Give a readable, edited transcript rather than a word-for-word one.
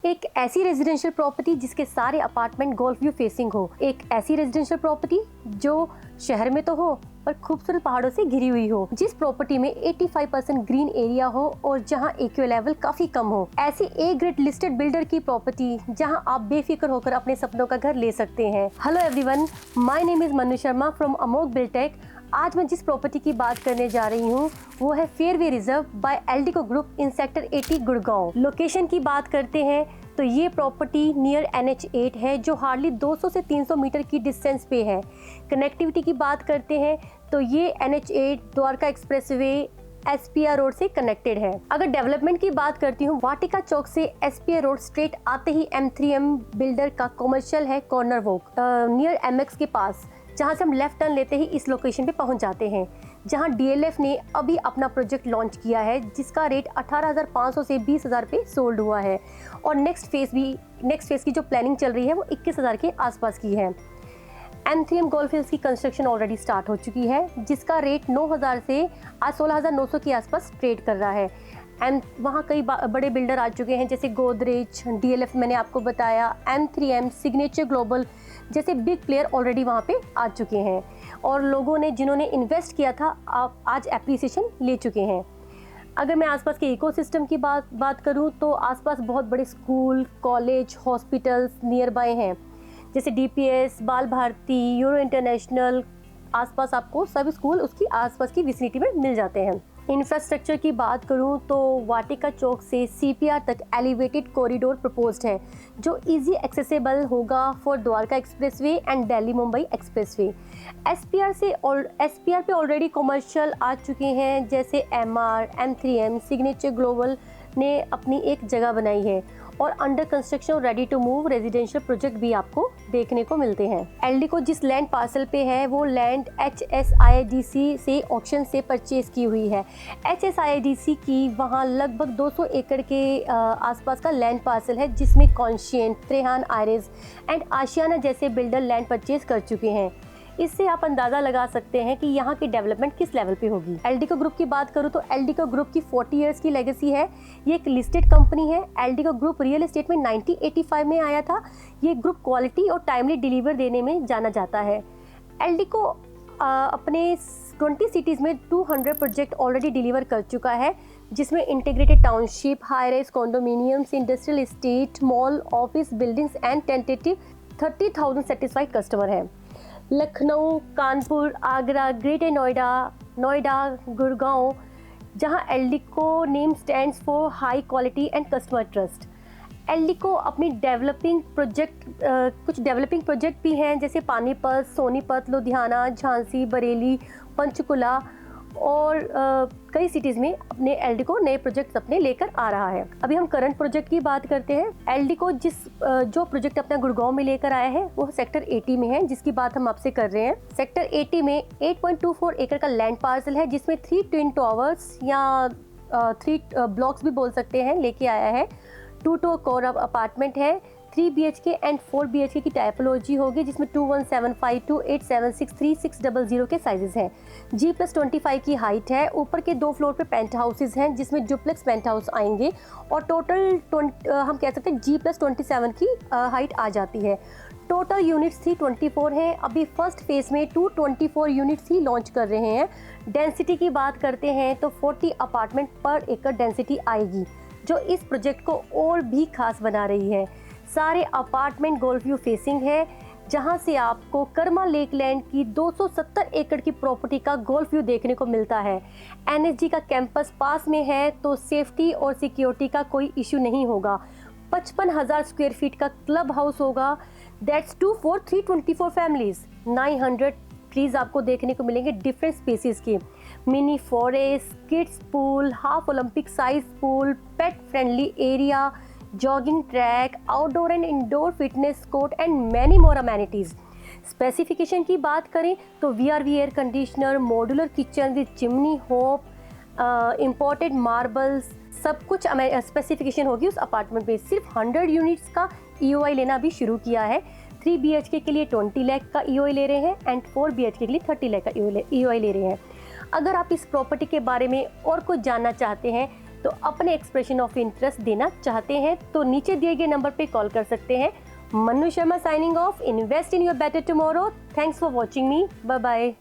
एक ऐसी residential property जिसके सारे अपार्टमेंट गोल्फ व्यू फेसिंग हो, एक ऐसी रेजिडेंशियल प्रॉपर्टी जो शहर में तो हो पर खूबसूरत पहाड़ों से घिरी हुई हो, जिस प्रॉपर्टी में 85% ग्रीन एरिया हो और जहां एक्यू लेवल काफी कम हो। ऐसी ए ग्रेड लिस्टेड बिल्डर की प्रॉपर्टी जहां आप बेफिक्र होकर अपने सपनों का घर ले सकते हैं। Hello everyone, my name is Manu Sharma from Amok Biltech. आज मैं जिस प्रॉपर्टी की बात करने जा रही हूँ वो है Fairway Reserve by Eldeco group in sector 80 Gurgaon. Location की बात करते हैं तो ये प्रॉपर्टी नियर NH8 है जो हार्डली 200 से 300 मीटर की डिस्टेंस पे है। कनेक्टिविटी की बात करते हैं तो ये NH8 Dwarka expressway SPR road से कनेक्टेड है। अगर डेवलपमेंट की बात करती हूँ, वाटिका चौक से SPR रोड स्ट्रेट आते ही M3M बिल्डर का कॉमर्शियल है कॉर्नर वॉक नियर MX के पास, जहाँ से हम लेफ्ट टर्न लेते ही इस लोकेशन पे पहुँच जाते हैं, जहाँ DLF ने अभी अपना प्रोजेक्ट लॉन्च किया है जिसका रेट 18,500 से 20,000 पे सोल्ड हुआ है और नेक्स्ट फेज की जो प्लानिंग चल रही है वो 21,000 के आसपास की है। M3M गोल्फ हिल्स की कंस्ट्रक्शन ऑलरेडी स्टार्ट हो चुकी है जिसका रेट 9,000 से आज 16,900 के आसपास ट्रेड कर रहा है। वहाँ कई बड़े बिल्डर आ चुके हैं जैसे गोदरेज, DLF मैंने आपको बताया, M3M, सिग्नेचर ग्लोबल जैसे बिग प्लेयर ऑलरेडी वहाँ पे आ चुके हैं और लोगों ने जिन्होंने इन्वेस्ट किया था आज एप्रिसिएशन ले चुके हैं। अगर मैं आसपास के इकोसिस्टम की बात करूँ तो आसपास बहुत बड़े school, college, hospitals near by हैं जैसे DPS, बाल भारती, यूरो इंटरनेशनल। आसपास आपको सभी स्कूल उसकी आसपास की विसिनिटी में मिल जाते हैं। इंफ्रास्ट्रक्चर की बात करूं तो वाटिका चौक से CPR तक एलिवेटेड कॉरिडोर प्रपोज्ड है जो इजी एक्सेसिबल होगा for Dwarka expressway and Delhi Mumbai expressway. SPR पे ऑलरेडी कमर्शियल आ चुके हैं जैसे MR, M3M, सिग्नेचर ग्लोबल ने अपनी एक जगह बनाई है और under construction ready to move residential project भी आपको देखने को मिलते हैं। एल्डिको जिस लैंड पार्सल पे है वो लैंड HSIIDC से ऑक्शन से परचेज की हुई है। HSIIDC की वहाँ लगभग 200 एकड़ के आसपास का लैंड पार्सल है जिसमें कॉन्शियंट, त्रेहान आयरिस एंड आशियाना जैसे बिल्डर लैंड परचेज कर चुके हैं। इससे आप अंदाज़ा लगा सकते हैं कि यहाँ की डेवलपमेंट किस लेवल पे होगी। एल्डिको ग्रुप की बात करूँ तो एल्डिको ग्रुप की 40 इयर्स की लेगेसी है। ये एक लिस्टेड कंपनी है। एल्डिको ग्रुप रियल एस्टेट में 1985 में आया था। ये ग्रुप क्वालिटी और टाइमली डिलीवर देने में जाना जाता है। एल्डिको अपने 20 सिटीज़ में 200 प्रोजेक्ट ऑलरेडी डिलीवर कर चुका है जिसमें integrated township, high rise condominiums, industrial estate, mall, office buildings and tentative 30,000 satisfied customer हैं। लखनऊ, कानपुर, आगरा, ग्रेटर नोएडा, गुड़गांव, जहां Eldeco name stands for high quality and customer trust. Eldeco अपनी कुछ डेवलपिंग प्रोजेक्ट भी हैं जैसे पानीपत, सोनीपत, लुधियाना, झांसी, बरेली, पंचकुला और कई सिटीज़ में अपने एल्डिको नए प्रोजेक्ट्स अपने लेकर आ रहा है। अभी हम करंट प्रोजेक्ट की बात करते हैं। एल्डिको जो प्रोजेक्ट अपना गुड़गांव में लेकर आया है वो सेक्टर 80 में है जिसकी बात हम आपसे कर रहे हैं। सेक्टर 80 में 8.24 एकड़ का लैंड पार्सल है जिसमें 3 ट्विन टावर्स या 3 ब्लॉक्स भी बोल सकते हैं लेके आया है। 2 कोर अपार्टमेंट है। 3 BHK एंड 4 BHK की टाइपोलॉजी होगी जिसमें 2175, 876, 3600 के साइजेस हैं। G+25 की हाइट है। ऊपर के 2 फ्लोर पे पेंट हाउसेज हैं जिसमें डुप्लेक्स पेंट हाउस आएंगे और टोटल हम कह सकते हैं G+27 की हाइट आ जाती है। टोटल यूनिट्स 324 हैं। अभी फर्स्ट फेज में 224 यूनिट्स ही लॉन्च कर रहे हैं। डेंसिटी की बात करते हैं तो 40 अपार्टमेंट पर एकड़ डेंसिटी आएगी जो इस प्रोजेक्ट को और भी खास बना रही है। सारे अपार्टमेंट गोल्फ व्यू फेसिंग है जहां से आपको कर्मा लेक लैंड की 270 एकड़ की प्रॉपर्टी का गोल्फ व्यू देखने को मिलता है। NSG का कैंपस पास में है तो सेफ्टी और सिक्योरिटी का कोई इश्यू नहीं होगा। 55,000 स्क्वायर फीट का क्लब हाउस होगा। That's 2 for 324 families. 900 ट्रीज आपको देखने को मिलेंगे डिफरेंट स्पीसीज के। Mini forest, kids pool, half Olympic size pool, pet friendly area, jogging track, outdoor and indoor fitness court and many more amenities. Specification की बात करें तो VRV air conditioner, modular kitchen with chimney hope, imported marbles, सब कुछ specification होगी उस apartment में। सिर्फ 100 यूनिट्स का EOI लेना भी शुरू किया है। 3 BHK के लिए 20 लाख का EOI ले रहे हैं एंड 4 BHK के लिए 30 लाख का EOI ले रहे हैं। अगर आप इस प्रॉपर्टी के बारे में और कुछ जानना चाहते हैं तो अपने एक्सप्रेशन ऑफ इंटरेस्ट देना चाहते हैं तो नीचे दिए गए नंबर पे कॉल कर सकते हैं। Manu Sharma signing off. Invest in your better tomorrow. Thanks for watching me. Bye bye.